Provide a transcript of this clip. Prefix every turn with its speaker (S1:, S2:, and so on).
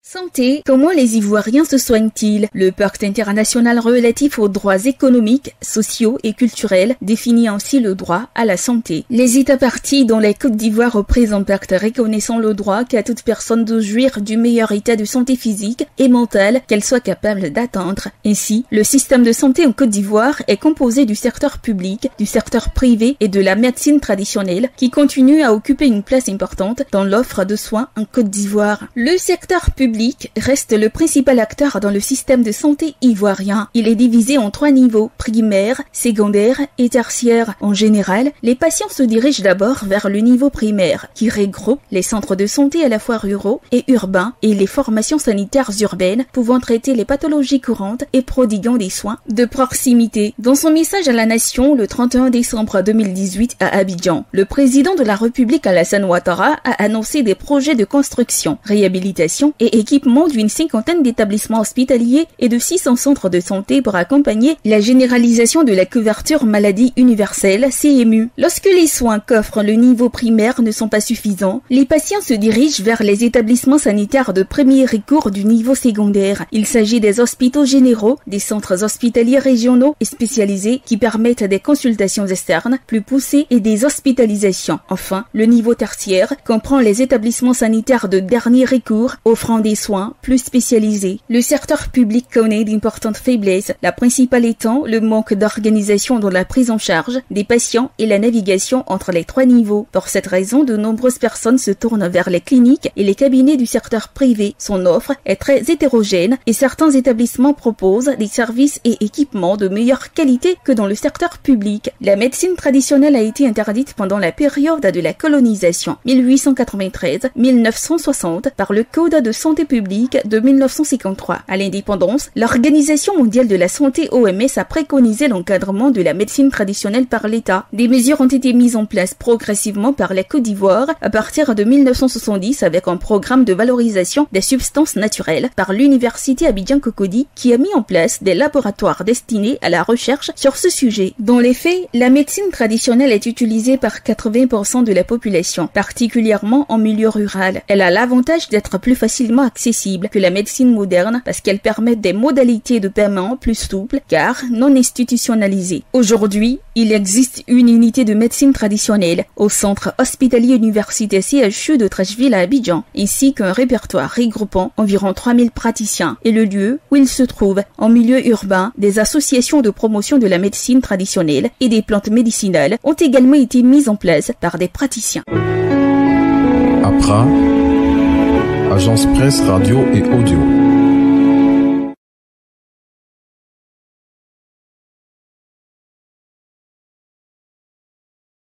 S1: Santé, comment les Ivoiriens se soignent-ils? Le pacte international relatif aux droits économiques, sociaux et culturels définit ainsi le droit à la santé. Les États parties dont la Côte d'Ivoire représente pacte reconnaissant le droit qu'à toute personne de jouir du meilleur état de santé physique et mentale qu'elle soit capable d'atteindre. Ainsi, le système de santé en Côte d'Ivoire est composé du secteur public, du secteur privé et de la médecine traditionnelle qui continue à occuper une place importante dans l'offre de soins en Côte d'Ivoire. Le secteur public reste le principal acteur dans le système de santé ivoirien. Il est divisé en 3 niveaux, primaire, secondaire et tertiaire. En général, les patients se dirigent d'abord vers le niveau primaire, qui regroupe les centres de santé à la fois ruraux et urbains et les formations sanitaires urbaines pouvant traiter les pathologies courantes et prodiguant des soins de proximité. Dans son message à la nation le 31 décembre 2018 à Abidjan, le président de la République Alassane Ouattara a annoncé des projets de construction, réhabilitation et équipement d'une 50aine d'établissements hospitaliers et de 600 centres de santé pour accompagner la généralisation de la couverture maladie universelle CMU. Lorsque les soins qu'offre le niveau primaire ne sont pas suffisants, les patients se dirigent vers les établissements sanitaires de premier recours du niveau secondaire. Il s'agit des hôpitaux généraux, des centres hospitaliers régionaux et spécialisés qui permettent des consultations externes plus poussées et des hospitalisations. Enfin, le niveau tertiaire comprend les établissements sanitaires de dernier recours offrant des soins plus spécialisés. Le secteur public connaît d'importantes faiblesses, la principale étant le manque d'organisation dans la prise en charge des patients et la navigation entre les 3 niveaux. Pour cette raison, de nombreuses personnes se tournent vers les cliniques et les cabinets du secteur privé. Son offre est très hétérogène et certains établissements proposent des services et équipements de meilleure qualité que dans le secteur public. La médecine traditionnelle a été interdite pendant la période de la colonisation 1893-1960 par le Code de santé publique de 1953. À l'indépendance, l'Organisation mondiale de la santé OMS a préconisé l'encadrement de la médecine traditionnelle par l'État. Des mesures ont été mises en place progressivement par la Côte d'Ivoire à partir de 1970 avec un programme de valorisation des substances naturelles par l'Université Abidjan Cocody qui a mis en place des laboratoires destinés à la recherche sur ce sujet. Dans les faits, la médecine traditionnelle est utilisée par 80% de la population, particulièrement en milieu rural. Elle a l'avantage d'être plus facilement accessible que la médecine moderne parce qu'elle permet des modalités de paiement plus souples car non institutionnalisées. Aujourd'hui, il existe une unité de médecine traditionnelle au centre hospitalier universitaire CHU de Treichville à Abidjan, ainsi qu'un répertoire regroupant environ 3000 praticiens et le lieu où il se trouve en milieu urbain. Des associations de promotion de la médecine traditionnelle et des plantes médicinales ont également été mises en place par des praticiens.
S2: APRA, Agence Presse Radio et Audio.